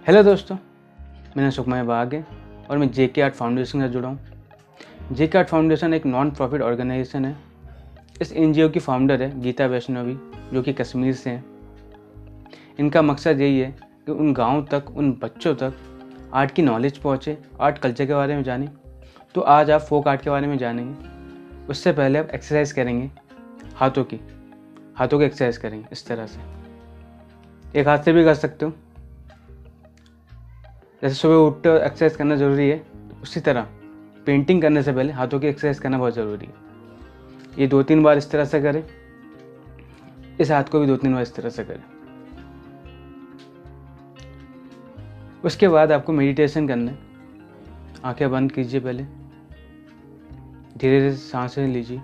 Hello दोस्तों, मेरा नाम सुखमय बाग है और मैं जेके आर्ट फाउंडेशन से जुड़ा हूँ। जेके आर्ट फाउंडेशन एक नॉन प्रॉफिट ऑर्गेनाइजेशन है। इस एनजीओ की फाउंडर है गीता वैष्णवी, जो कि कश्मीर से हैं। इनका मकसद यही है कि उन गाँव तक, उन बच्चों तक आर्ट की नॉलेज पहुँचे, आर्ट कल्चर के बारे में जाने। तो आज आप फोक आर्ट के बारे में जानेंगे। उससे पहले आप एक्सरसाइज करेंगे, हाथों की एक्सरसाइज करेंगे। इस तरह से एक हाथ से भी कर सकते हो। जैसे सुबह उठते हो एक्सरसाइज करना ज़रूरी है, उसी तरह पेंटिंग करने से पहले हाथों की एक्सरसाइज करना बहुत ज़रूरी है। ये 2-3 बार इस तरह से करें, इस हाथ को भी 2-3 बार इस तरह से करें। उसके बाद आपको मेडिटेशन करना है। आंखें बंद कीजिए, पहले धीरे धीरे सांसें लीजिए,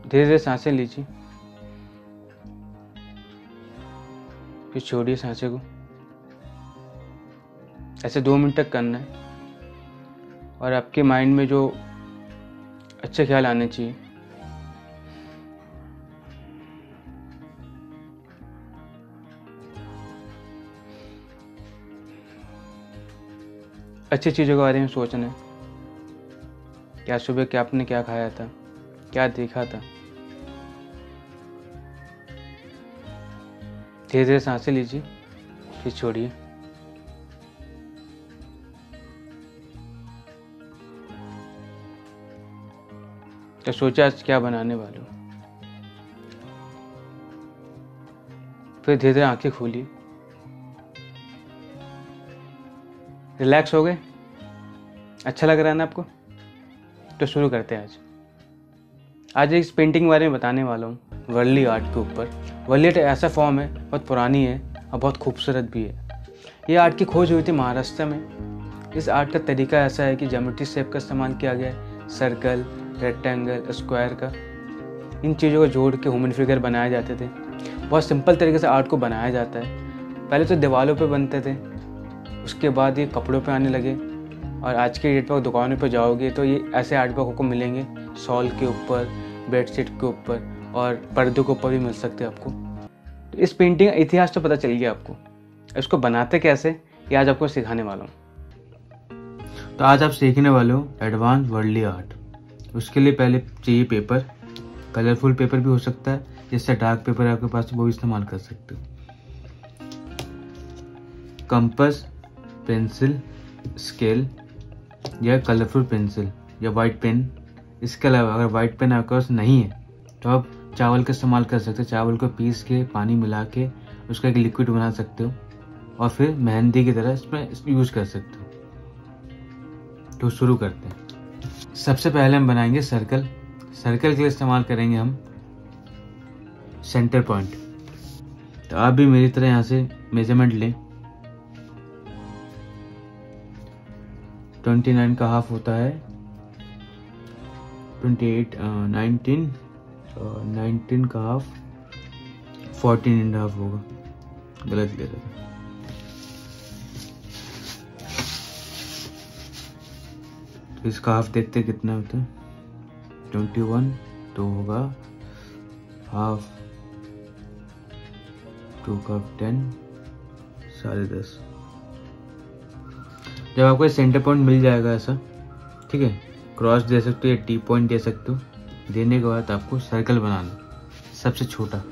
धीरे धीरे सांसें लीजिए, फिर छोड़िए सांसें को। ऐसे 2 मिनट तक करना है और आपके माइंड में जो अच्छे ख्याल आने चाहिए, अच्छी चीज़ों के बारे में सोचना है। क्या सुबह क्या आपने क्या खाया था, क्या देखा था। धीरे धीरे सांसें लीजिए, फिर छोड़िए। तो सोचा आज क्या बनाने वाले हो। फिर धीरे धीरे आंखें खोलिए। रिलैक्स हो गए? अच्छा लग रहा है ना आपको? तो शुरू करते हैं। आज इस पेंटिंग के बारे में बताने वाला हूँ, वर्ली आर्ट के ऊपर। वर्ली आर्ट ऐसा फॉर्म है, बहुत पुरानी है और बहुत खूबसूरत भी है। ये आर्ट की खोज हुई थी महाराष्ट्र में। इस आर्ट का तरीका ऐसा है कि ज्योमेट्री शेप का इस्तेमाल किया गया है, सर्कल, रेक्टेंगल, स्क्वायर का। इन चीज़ों को जोड़ के ह्यूमन फिगर बनाए जाते थे। बहुत सिंपल तरीके से आर्ट को बनाया जाता है। पहले तो दीवारों पे बनते थे, उसके बाद ये कपड़ों पे आने लगे और आज के डेट पर दुकानों पे जाओगे तो ये ऐसे आर्ट वर्क को मिलेंगे। शॉल के ऊपर, बेडशीट के ऊपर और पर्दों के ऊपर भी मिल सकते हैं आपको। तो इस पेंटिंग का इतिहास तो पता चल गया आपको। इसको बनाते कैसे ये आज आपको सिखाने वाला हूँ। तो आज आप सीखने वाले हो एडवांस वर्ली आर्ट। उसके लिए पहले चाहिए पेपर। कलरफुल पेपर भी हो सकता है, जिससे डार्क पेपर आपके पास वो भी इस्तेमाल कर सकते हो। कंपास, पेंसिल, स्केल या कलरफुल पेंसिल या वाइट पेन। इसके अलावा अगर वाइट पेन आपके पास नहीं है तो आप चावल का इस्तेमाल कर सकते हो। चावल को पीस के पानी मिला के उसका एक लिक्विड बना सकते हो और फिर मेहंदी की तरह इसमें यूज कर सकते हो। तो शुरू करते हैं। सबसे पहले हम बनाएंगे सर्कल। सर्कल के लिए इस्तेमाल करेंगे हम सेंटर पॉइंट। तो आप भी मेरी तरह यहाँ से मेजरमेंट लें। 29 का हाफ होता है 28, 19 और 19 का हाफ 14.5 होगा। गलत ले रहा था। तो इसका हाफ देखते कितना होता है। 21 तो होगा हाफ 2 का 10, 10.5। जब आपको सेंटर पॉइंट मिल जाएगा ऐसा, ठीक है, क्रॉस दे सकते हो या टी पॉइंट दे सकते हो। देने के बाद आपको सर्कल बनाना, सबसे छोटा।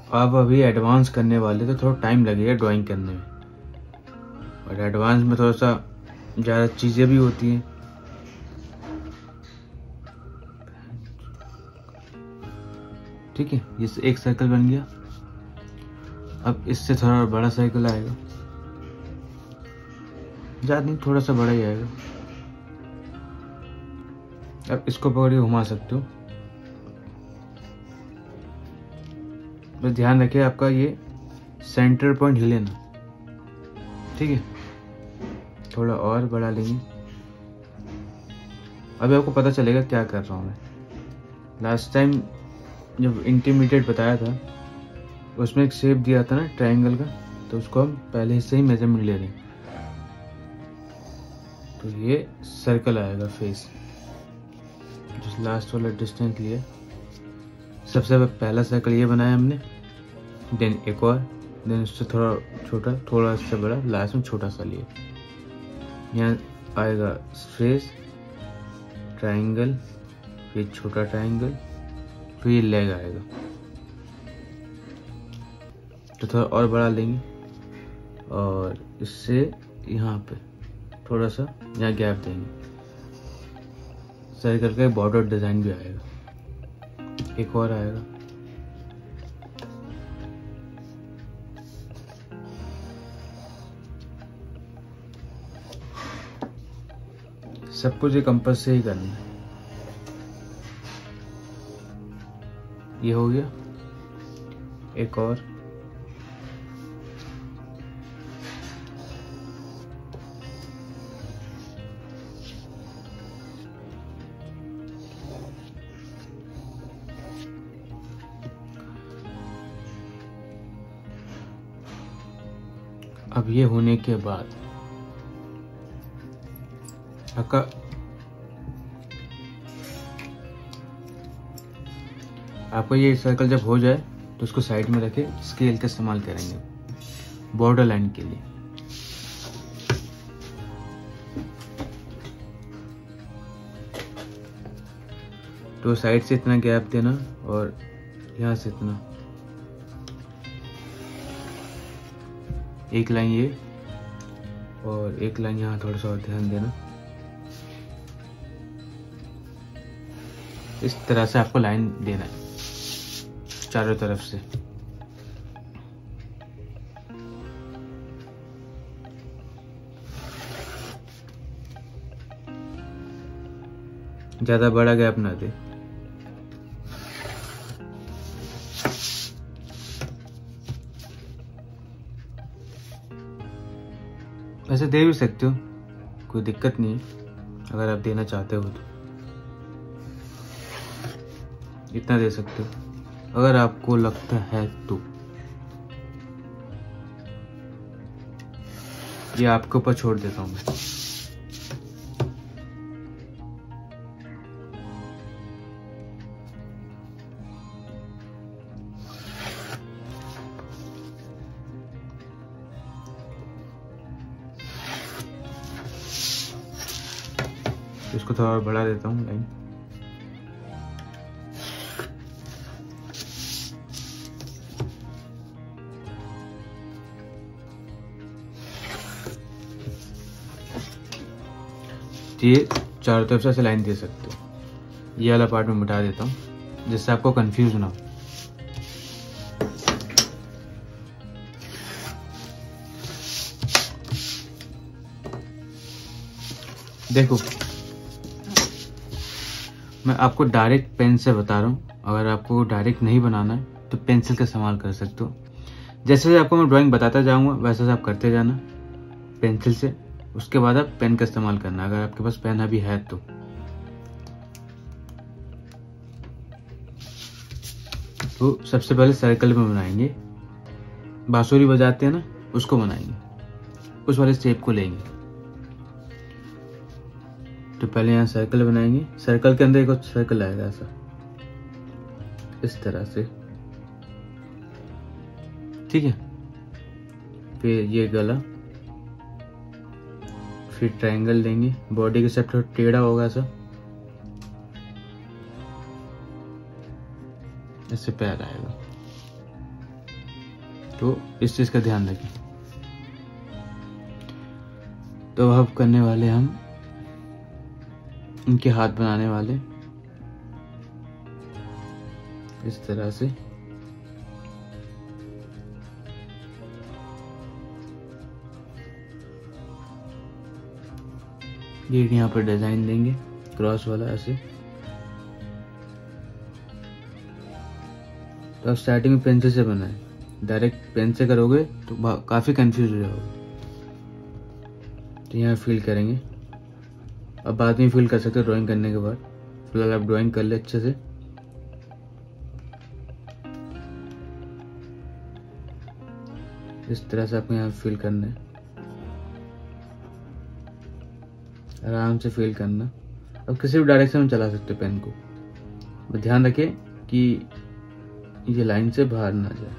अब अभी एडवांस करने वाले तो थोड़ा टाइम लगेगा ड्राइंग करने में, और एडवांस में थोड़ा सा ज़्यादा चीज़ें भी होती हैं। ठीक है, ये एक सर्कल बन गया। अब इससे थोड़ा बड़ा सर्कल आएगा, ज़्यादा नहीं, थोड़ा सा बड़ा ही आएगा। अब इसको पकड़ के घुमा सकते हो। बस ध्यान रखिए आपका ये सेंटर पॉइंट हिले ना। ठीक है, थोड़ा और बढ़ा लेंगे। अभी आपको पता चलेगा क्या कर रहा हूँ मैं। लास्ट टाइम जब इंटरमीडिएट बताया था उसमें एक शेप दिया था ना ट्रायंगल का, तो उसको हम पहले से ही मेजरमेंट ले रहे हैं। तो ये सर्कल आएगा फेस, जो लास्ट वाला डिस्टेंस लिया। सबसे पहला सर्कल ये बनाया हमने, देन एक और, देन उससे थोड़ा छोटा, थोड़ा इससे बड़ा, लास्ट में छोटा सा लिया। यहाँ आएगा फेस, ट्रायंगल, फिर छोटा ट्रायंगल, फिर ये लेग आएगा। तो थोड़ा और बड़ा लेंगे और इससे यहाँ पे थोड़ा सा यहाँ गैप देंगे। सर्कल का बॉर्डर डिजाइन भी आएगा। एक और आएगा, सब कुछ ये कंपास से ही करना है। ये हो गया। एक और, अब ये होने के बाद आपको ये सर्कल जब हो जाए तो उसको साइड में रखे, स्केल का इस्तेमाल करेंगे बॉर्डर लाइन के लिए। तो साइड से इतना गैप देना और यहाँ से इतना, एक लाइन ये और एक लाइन यहाँ, थोड़ा सा और ध्यान देना। इस तरह से आपको लाइन देना है चारों तरफ से। ज्यादा बड़ा गैप ना दे। वैसे दे भी सकते हो, कोई दिक्कत नहीं है अगर आप देना चाहते हो तो। इतना दे सकते हो अगर आपको लगता है तो। ये आपके ऊपर छोड़ देता हूं मैं। इसको थोड़ा और बढ़ा देता हूँ लाइन। ये चारों तरफ से ऐसे लाइन दे सकते हो। ये वाला पार्ट में मिटा देता हूँ जिससे आपको कंफ्यूज ना हो। देखो, मैं आपको डायरेक्ट पेन से बता रहा हूँ। अगर आपको डायरेक्ट नहीं बनाना है तो पेंसिल का इस्तेमाल कर सकते हो। जैसे जैसे आपको मैं ड्राइंग बताता जाऊंगा वैसे वैसे आप करते जाना पेंसिल से। उसके बाद आप पेन का इस्तेमाल करना अगर आपके पास पेन अभी है तो। सबसे पहले सर्कल में बनाएंगे, बांसुरी बजाते हैं ना, उसको बनाएंगे, उस वाले शेप को लेंगे। तो पहले यहाँ सर्कल बनाएंगे। सर्कल के अंदर एक और सर्कल आएगा ऐसा, इस तरह से, ठीक है। फिर ये गला, फिर ट्रायंगल लेंगे, बॉडी के साथ थोड़ा टेढ़ा होगा ऐसा, इससे पैर आएगा। तो इस चीज का ध्यान रखें। तो अब करने वाले हम इनके हाथ बनाने वाले इस तरह से। ये यहाँ पर डिजाइन देंगे क्रॉस वाला ऐसे। तो अब स्टार्टिंग में पेंसिल से बनाए, डायरेक्ट पेन से करोगे तो काफी कंफ्यूज हो जाओगे। तो यहाँ फील करेंगे, अब बाद में फील कर सकते हो ड्राइंग करने के बाद। फिलहाल आप ड्राइंग कर ले अच्छे से। इस तरह से आपको यहाँ फील करना है। आराम से फील करना। अब किसी भी डायरेक्शन में चला सकते हो पेन को, बस ध्यान रखें कि ये लाइन से बाहर ना जाए।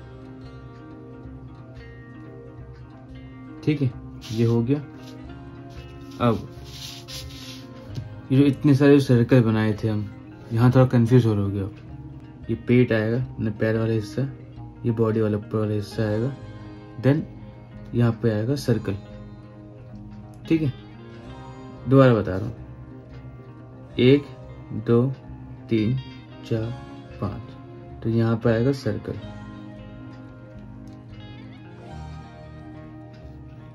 ठीक है, ये हो गया। अब ये जो इतने सारे सर्कल बनाए थे हम, यहाँ थोड़ा कंफ्यूज हो रहे हो। ये पेट आएगा, अपने पैर वाला हिस्सा, ये बॉडी वाला ऊपर वाला हिस्सा आएगा, देन यहाँ पे आएगा सर्कल। ठीक है, दोबारा बता रहा हूँ, 1 2 3 4 5, तो यहाँ पे आएगा सर्कल।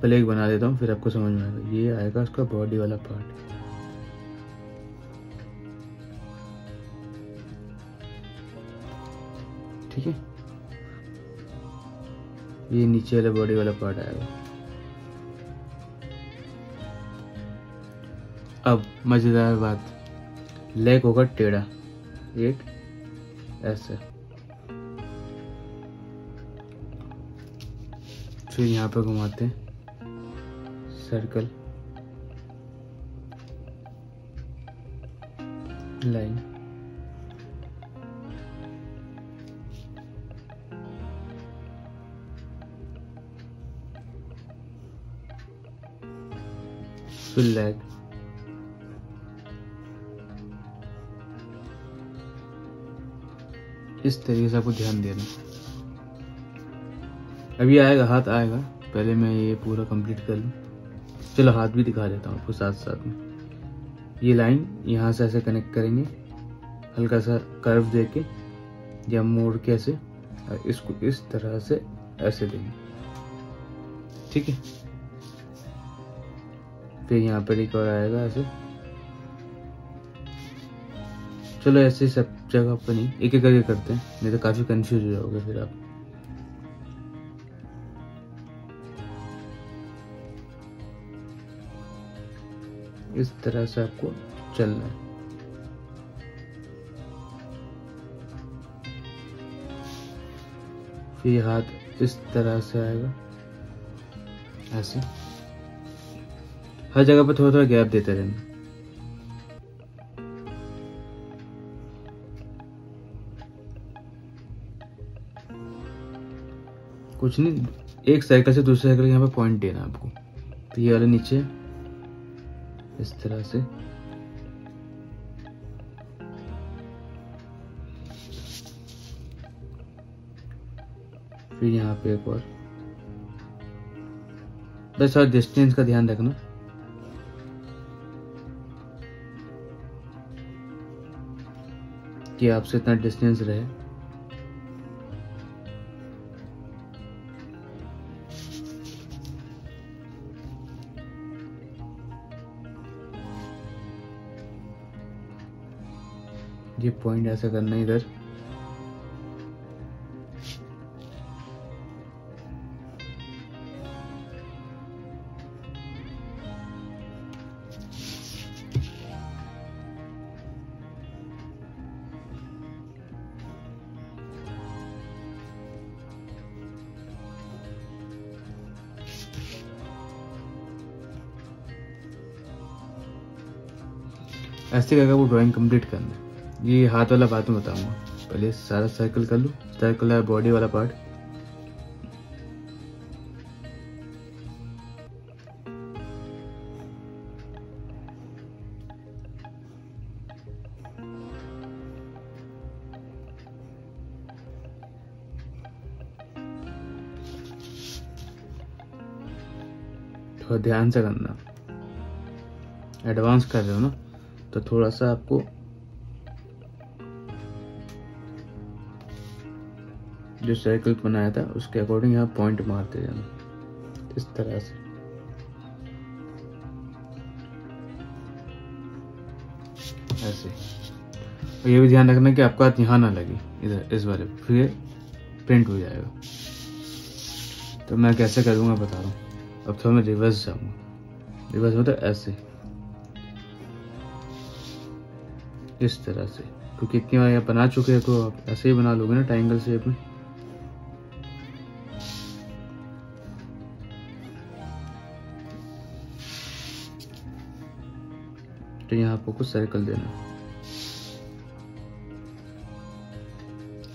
पहले एक बना देता हूँ, फिर आपको समझ में आएगा। ये आएगा उसका बॉडी वाला पार्ट। ठीक है, ये नीचे वाला बॉडी वाला पार्ट आएगा। अब मजेदार बात, लेग होगा टेढ़ा, एक ऐसे, फिर यहाँ पे घुमाते हैं सर्कल, लाइन, फिर लेग, इस तरीके से आपको ध्यान देना। अभी आएगा, हाथ आएगा, पहले मैं ये पूरा कंप्लीट कर लूँ। चलो हाथ भी दिखा देता हूँ आपको साथ साथ में। ये लाइन यहाँ से ऐसे कनेक्ट करेंगे, हल्का सा कर्व देके या मोड़ के ऐसे, और इसको इस तरह से ऐसे देंगे। ठीक है, फिर यहाँ पर एक और आएगा ऐसे। चलो ऐसे सब जगह पर नहीं, एक एक करके करते हैं, नहीं तो काफी कंफ्यूज हो जाओगे फिर आप। इस तरह से आपको चलना है। फिर हाथ इस तरह से आएगा ऐसे, हर जगह पर थोड़ा थोड़ा गैप देते रहना। कुछ नहीं, एक साइकिल से दूसरे साइकिल यहाँ पे पॉइंट देना आपको। तो ये वाले नीचे इस तरह से, फिर यहाँ पे एक और। बस और डिस्टेंस का ध्यान रखना। कि आपसे इतना डिस्टेंस रहे। ये पॉइंट ऐसा करना इधर, ऐसे करके वो ड्राइंग कंप्लीट करना। ये हाथ वाला बात में बताऊंगा, पहले सारा सर्कल कर लो, सर्कल है बॉडी वाला पार्ट। थोड़ा ध्यान से करना, एडवांस कर रहे हो ना, तो थोड़ा सा आपको जो सर्कल बनाया था उसके अकॉर्डिंग यहाँ पॉइंट मारते जाना इस तरह से। ऐसे, और ये भी ध्यान रखना कि आपका हाथ यहाँ ना लगे, इधर इस वाले, फिर प्रिंट हो जाएगा। तो मैं कैसे करूँगा बता रहा हूँ। अब थोड़ा मैं रिवर्स जाऊँगा, रिवर्स मतलब ऐसे, इस तरह से, क्योंकि इतनी बार यहाँ बना चुके हैं तो आप ऐसे ही बना लोगे ना ट्रायंगल शेप में। फिर यहाँ आपको कुछ सर्कल देना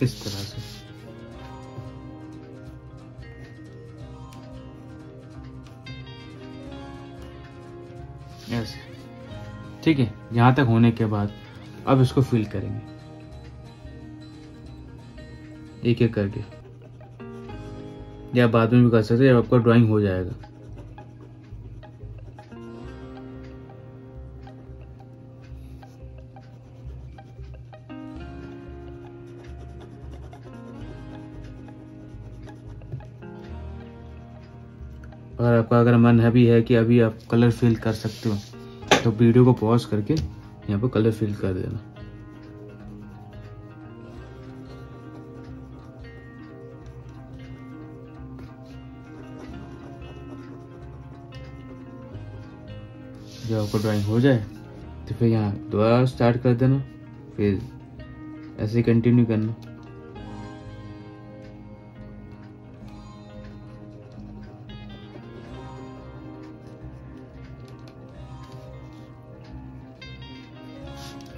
इस तरह से। ऐसे, ठीक है। यहाँ तक होने के बाद अब इसको फिल करेंगे एक एक करके, या बाद में भी कर सकते हैं जब आपका ड्राइंग हो जाएगा। और आपका अगर मन है भी है कि अभी आप कलर फिल कर सकते हो तो वीडियो को पॉज करके यहाँ पर कलर फिल कर देना। जब आपको ड्राइंग हो जाए तो फिर यहाँ दोबारा स्टार्ट कर देना, फिर ऐसे कंटिन्यू करना।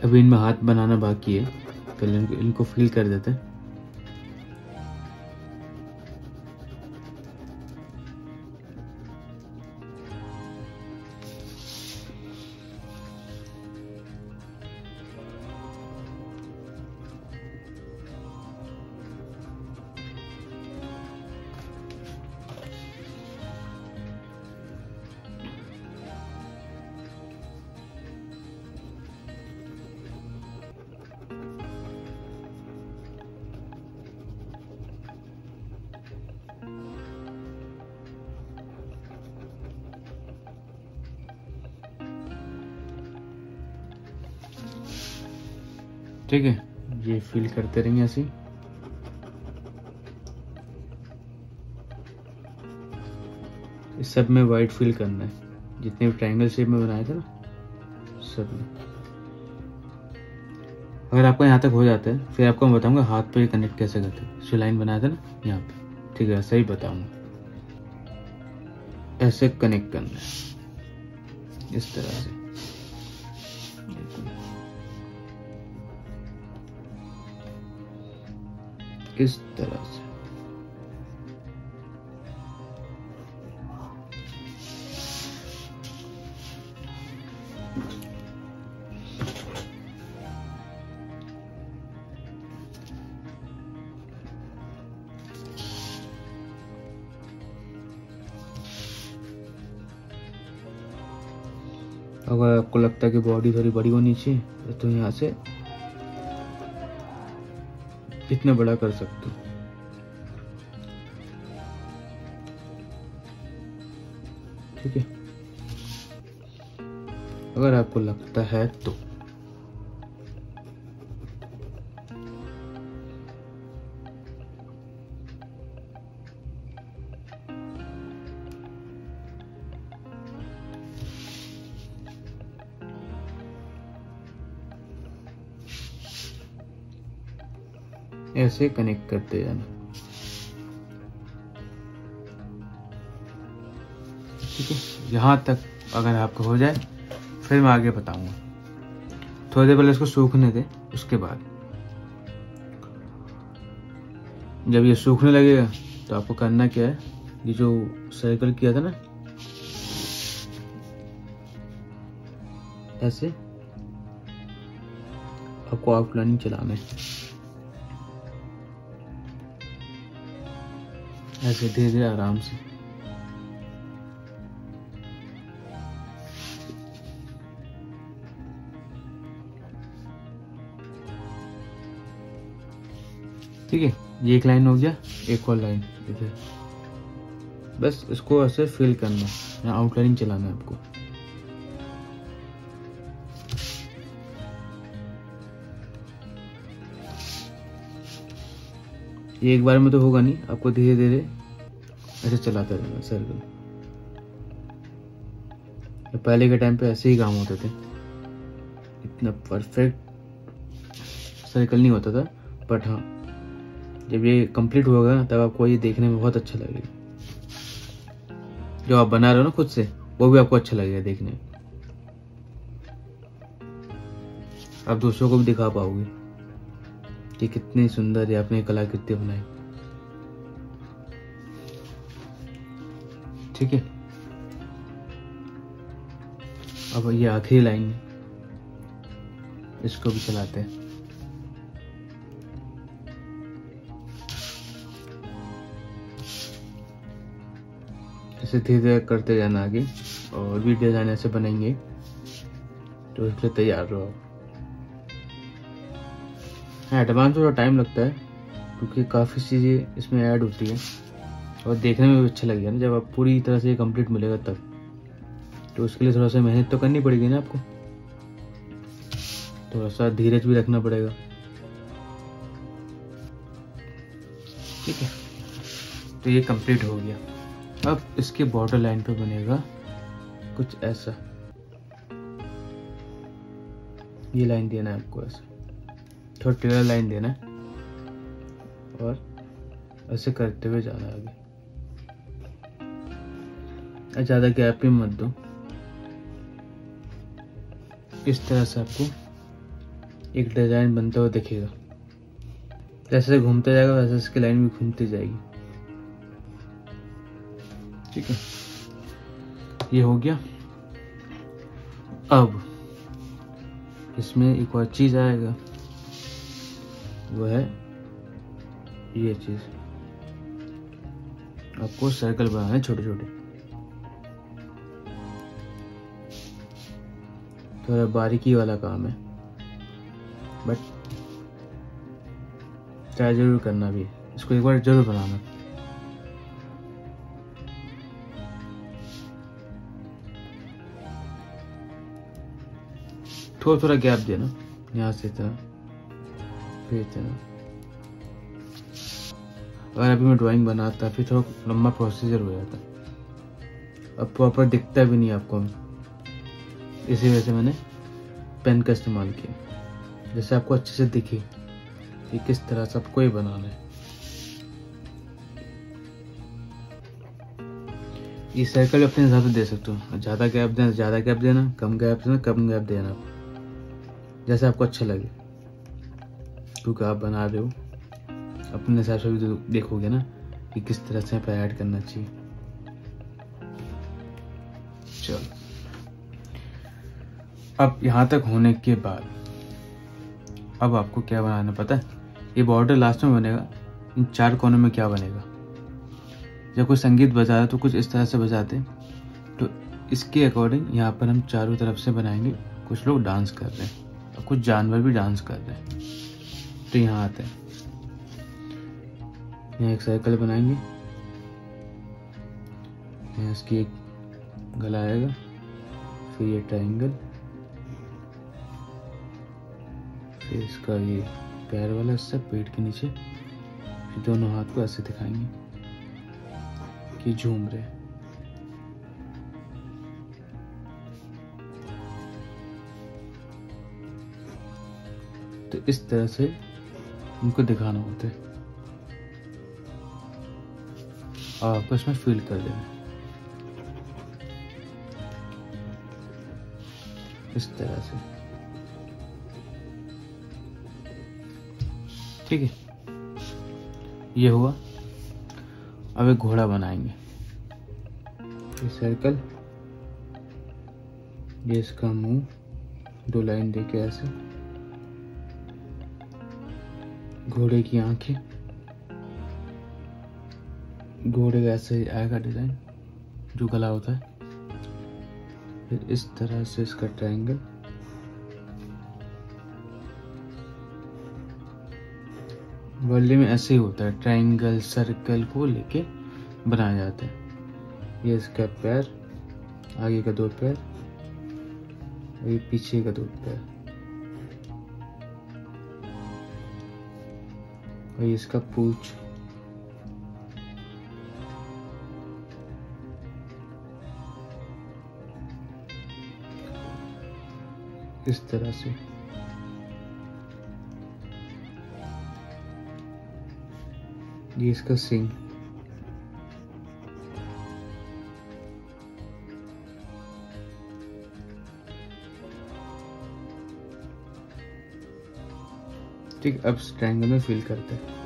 अभी इनमें हाथ बनाना बाकी है, पहले इनको फिल कर देते हैं। ठीक है, ये फिल करते रहेंगे ऐसे। इस सब में वाइट फिल करना है, जितने भी ट्रायंगल शेप में बनाए थे ना सब में। अगर आपका यहाँ तक हो जाता है फिर आपको मैं बताऊंगा हाथ पे कनेक्ट कैसे करते हैं। जो लाइन बनाया था ना यहाँ पे, ठीक है, ऐसा ही बताऊंगा। ऐसे कनेक्ट करना है इस तरह से। इस तरह से अगर आपको लगता है कि बॉडी थोड़ी बड़ी होनी चाहिए तो यहाँ से इतना बड़ा कर सकते हो। ठीक है, अगर आपको लगता है तो। ऐसे कनेक्ट करते जाना। ठीक है, यहां तक अगर आपको हो जाए फिर मैं आगे बताऊंगा। थोड़ी देर पहले इसको सूखने दे, उसके बाद जब ये सूखने लगेगा तो आपको करना क्या है, ये जो सर्कल किया था ना ऐसे, आपको आउटलाइन चलाना है ऐसे धीरे धीरे आराम से। ठीक है, ये एक लाइन हो गया, एक और लाइन इधर। बस इसको ऐसे फिल करना है, यहाँ आउटलाइन चलाना है आपको। ये एक बार में तो होगा नहीं, आपको धीरे धीरे ऐसे चलाते रहना सर्कल। पहले के टाइम पे ऐसे ही काम होते थे, इतना परफेक्ट सर्कल नहीं होता था, बट हाँ जब ये कंप्लीट होगा तब आपको ये देखने में बहुत अच्छा लगेगा। जो आप बना रहे हो ना खुद से, वो भी आपको अच्छा लगेगा देखने में। आप दूसरों को भी दिखा पाओगे कि कितनी सुंदर है आपने कलाकृति बनाई। ठीक है, अब ये आखिरी लाइन है, इसको भी चलाते हैं। ऐसे धीरे धीरे करते जाना आगे, और भी डिजाइन ऐसे बनेंगे, तो इसके लिए तैयार रहो। हाँ, एडवांस थोड़ा टाइम लगता है क्योंकि काफ़ी चीज़ें इसमें ऐड होती है और देखने में भी अच्छा लगेगा ना जब आप पूरी तरह से ये कंप्लीट मिलेगा तब। तो उसके लिए थोड़ा सा मेहनत तो करनी पड़ेगी ना आपको, थोड़ा सा धीरज भी रखना पड़ेगा। ठीक है, तो ये कंप्लीट हो गया। अब इसके बॉर्डर लाइन पे बनेगा कुछ ऐसा, ये लाइन देना है आपको, ऐसा थोड़ा टेढ़ा लाइन देना है और ऐसे करते हुए जाना है आगे। ज़्यादा गैप भी मत दो, इस तरह से आपको एक डिजाइन बनता हुआ दिखेगा। जैसे घूमता जाएगा वैसे इसकी लाइन भी घूमती जाएगी। ठीक है, ये हो गया। अब इसमें एक और चीज आएगा, वो है ये चीज। आपको सर्कल बनाने हैं छोटे छोटे, थोड़ा बारीकी वाला काम है, बट ट्राई जरूर करना भी है, इसको एक बार जरूर बनाना। थोड़ा थोड़ा गैप देना, यहाँ से इतना, फिर इतना। अगर अभी मैं ड्राइंग बनाता फिर थोड़ा लंबा प्रोसीजर हो जाता, अब प्रॉपर दिखता भी नहीं आपको। इसी वजह से मैंने पेन का इस्तेमाल किया, जैसे आपको अच्छे से दिखे कि किस तरह से आपको ये बनाना है। ये सर्कल अपने हिसाब से दे सकते हो, ज़्यादा गैप देना ज़्यादा गैप देना, कम गैप देना कम गैप देना, जैसे आपको अच्छा लगे, क्योंकि आप बना रहे हो अपने हिसाब से भी देखोगे ना कि किस तरह से पे ऐड करना चाहिए। चलो, अब यहाँ तक होने के बाद अब आपको क्या बनाना पता है? ये बॉर्डर लास्ट में बनेगा, इन चार कोनों में क्या बनेगा? जब कोई संगीत बजा रहा है तो कुछ इस तरह से बजाते हैं, तो इसके अकॉर्डिंग यहाँ पर हम चारों तरफ से बनाएंगे। कुछ लोग डांस कर रहे हैं और कुछ जानवर भी डांस कर रहे हैं। तो यहाँ आते हैं, यहाँ एक सर्कल बनाएंगे, यहाँ इसकी एक गला आएगा, फिर ये ट्रायंगल, फिर इसका ये पैर वाला हिस्सा पेट के नीचे, फिर दोनों हाथ को ऐसे दिखाएंगे कि झूम रहे। तो इस तरह से उनको दिखाना होता है और आपको इसमें फील कर देना इस तरह से। ठीक है, ये हुआ। अब एक घोड़ा बनाएंगे, ये सर्कल, ये इसका मुंह, दो लाइन देके ऐसे, घोड़े की आंखें, घोड़े का ऐसे आएगा डिजाइन जो गला होता है, फिर इस तरह से इसका ट्रायंगल, वर्ली में ऐसे ही होता है, ट्रायंगल सर्कल को लेके बनाया जाता है। ये इसका पैर, आगे का दो पैर और ये पीछे का दो पैर, और ये इसका पूंछ, इस तरह से। ये इसका सिंग, ठीक, अब ट्रायंगल में फील करते हैं।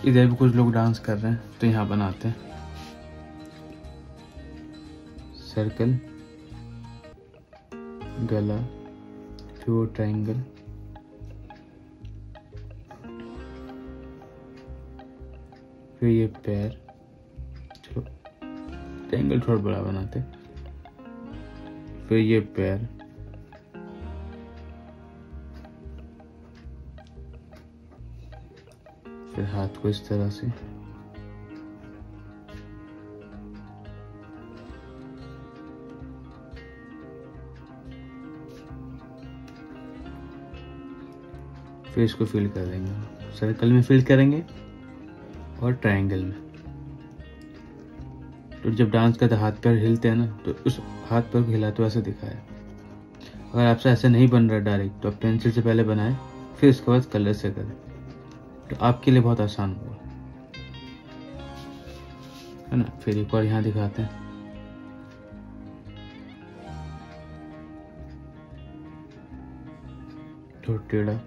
इधर भी कुछ लोग डांस कर रहे हैं तो यहाँ बनाते हैं सर्कल, गला, फिर वो ट्रायंगल, फिर ये पैर। चलो ट्रायंगल थोड़ा बड़ा बनाते, फिर ये पैर, फिर हाथ को इस तरह से, फिर इसको फिल कर देंगे। सर्कल में फिल करेंगे और ट्रायंगल में। तो जब डांस करते हाथ पैर हिलते हैं ना, तो उस हाथ पैर को हिलाते हुए ऐसे दिखाया। अगर आपसे ऐसे नहीं बन रहा डायरेक्ट, तो आप पेंसिल से पहले बनाए, फिर उसके बाद कलर से करें, तो आपके लिए बहुत आसान होगा, है ना। फिर एक और यहाँ दिखाते हैं। थोड़ा टेढ़ा,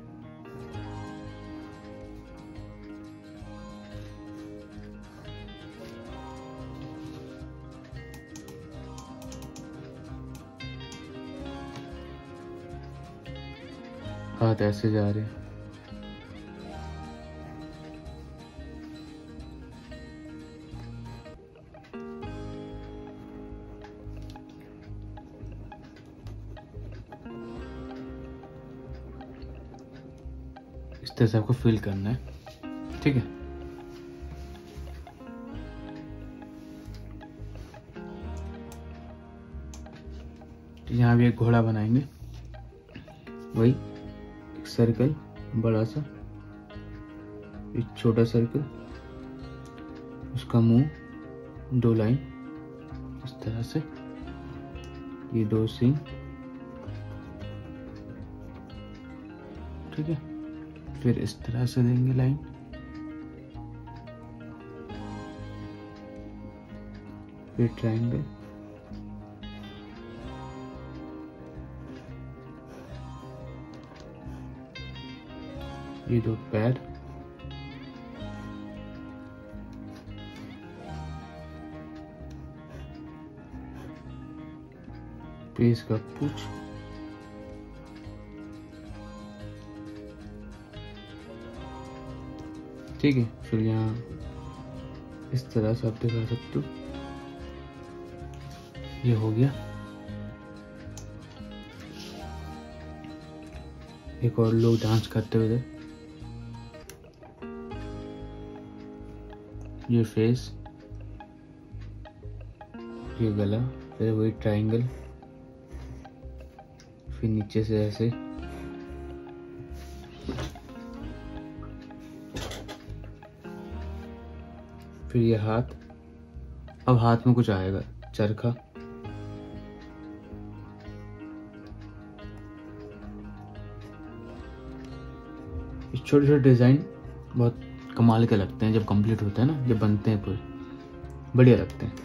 हाथ ऐसे जा रहे हैं। इस तरह से आपको फील करना है, ठीक है। तो यहाँ भी एक घोड़ा बनाएंगे, वही एक सर्कल बड़ा सा, एक छोटा सर्कल, उसका मुंह, 2 लाइन इस तरह से, ये 2 सींग, ठीक है। फिर इस तरह से देंगे लाइन, फिर ट्रायंगल, ये 2 पैर, फिर इसका पूंछ, ठीक है। फिर यहाँ इस तरह से आप दिखा सकते हो, ये हो गया। एक और लोग डांस करते हुए, ये फेस, ये गला, फिर वही ट्रायंगल, फिर नीचे से ऐसे, फिर ये हाथ। अब हाथ में कुछ आएगा, चरखा, छोटे छोटे डिजाइन बहुत कमाल के लगते हैं जब कंप्लीट होते हैं ना, जब बनते हैं पूरे, बढ़िया लगते हैं।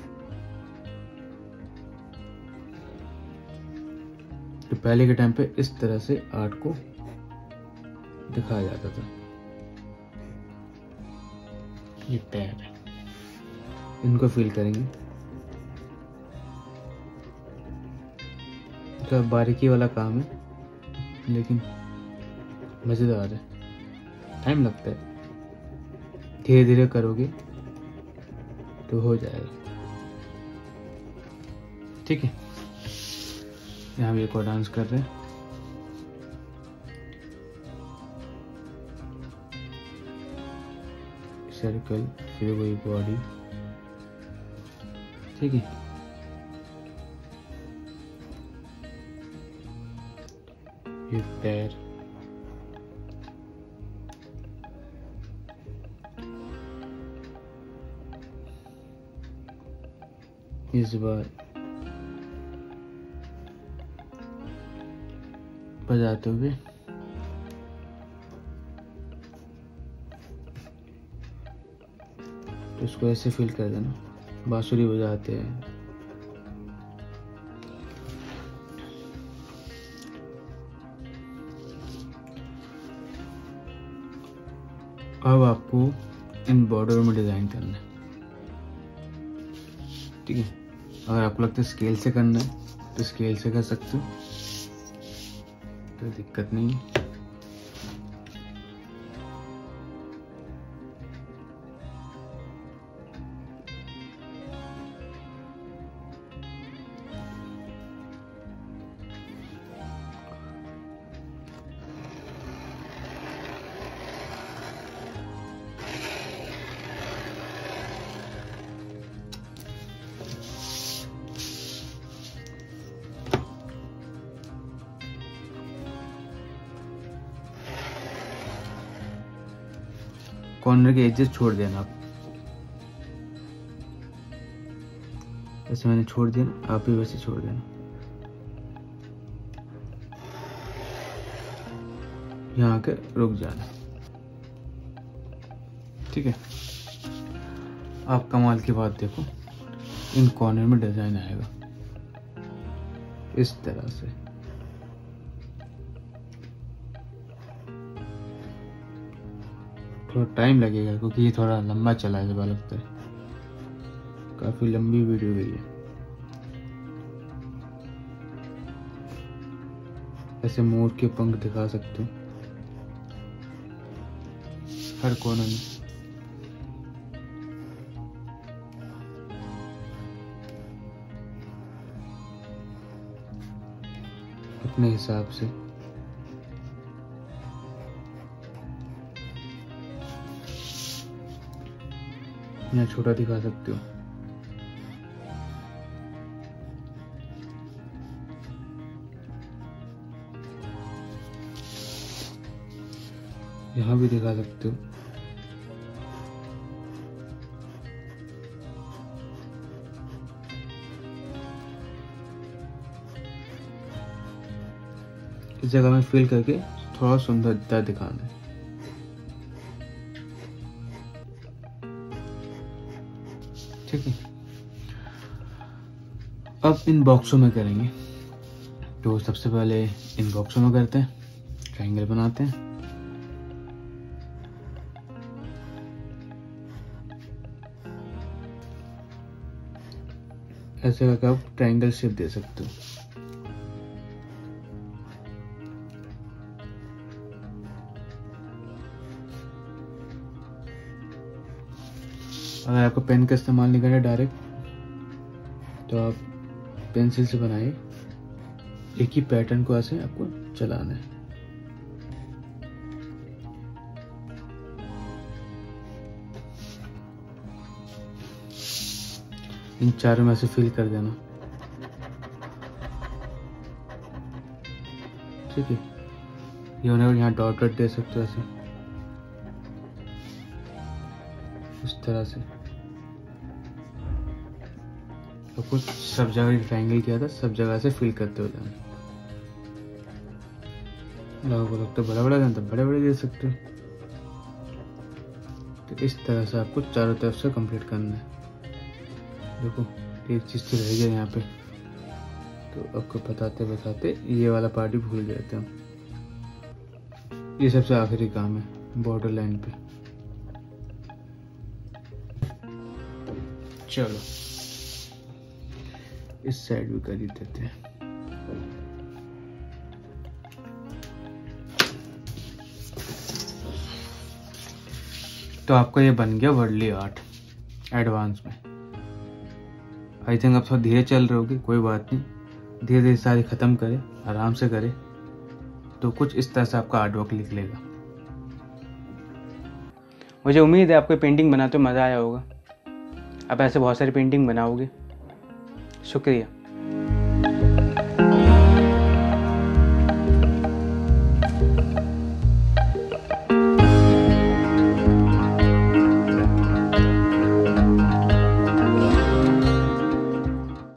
तो पहले के टाइम पे इस तरह से आर्ट को दिखाया जाता था। ये पैर है, इनको फील करेंगे। तो बारीकी वाला काम है, लेकिन मजेदार है, टाइम लगता है, धीरे धीरे करोगे तो हो जाएगा, ठीक है। यहाँ भी एक और डांस कर रहे हैं, सर्कल, फिर वही बॉडी, ठीक है। ये पैर, इस बार बजाते हुए, तो इसको ऐसे फील कर देना, बांसुरी बजाते हैं। अब आपको इन बॉर्डर में डिज़ाइन करना है, ठीक है। अगर आपको लगता है स्केल से करना है तो स्केल से कर सकते हो, कोई दिक्कत नहीं है। कॉर्नर के एजेस छोड़ देना आप, जैसे मैंने छोड़ दिया ना, आप भी वैसे छोड़ देना। यहाँ आके रुक जाना, ठीक है। आप कमाल की बात देखो, इन कॉर्नर में डिजाइन आएगा इस तरह से। थोड़ा टाइम लगेगा क्योंकि ये थोड़ा लंबा चला है, जब लगता है काफी लंबी वीडियो गई है। ऐसे मोर के पंख दिखा सकते हो हर कोने में। अपने हिसाब से यहाँ छोटा दिखा सकते हो। यहाँ भी दिखा सकते हो। इस जगह में फिल करके थोड़ा सुंदरता दिखाना है। ठीक है, अब इन बॉक्सों में करेंगे। तो सबसे पहले इन बॉक्सों में करते हैं, ट्रायंगल बनाते हैं। ऐसे करके आप ट्रायंगल शेप दे सकते हो। अगर आपको पेन का इस्तेमाल नहीं करना डायरेक्ट, तो आप पेंसिल से बनाइए। एक ही पैटर्न को ऐसे आपको चलाना है। इन चारों में से फिल कर देना, ठीक है। ये होने पर यहाँ डॉट डॉट दे सकते हो ऐसे, इस तरह से। तो कुछ सब जगह ट्रायंगल किया था, सब जगह से फिल करते हो जाना। लोगों को लगता है बड़ा बड़ा जाना, तो बड़े बड़े दे सकते हो। तो इस तरह से आपको चारों तरफ से कंप्लीट करना है। देखो एक चीज तो रह गया यहाँ पे, तो आपको बताते बताते ये वाला पार्ट ही भूल गए थे हम। ये सबसे आखिरी काम है बॉर्डर लाइन पे। चलो इस साइड भी कर ही देते हैं। तो आपका ये बन गया वर्ली आर्ट एडवांस में। आई थिंक आप थोड़ा धीरे चल रहे होगे, कोई बात नहीं, धीरे धीरे सारी खत्म करें, आराम से करें, तो कुछ इस तरह से आपका आर्ट वर्क निकलेगा। मुझे उम्मीद है आपको पेंटिंग बनाते मज़ा आया होगा। आप ऐसे बहुत सारी पेंटिंग बनाओगे। शुक्रिया।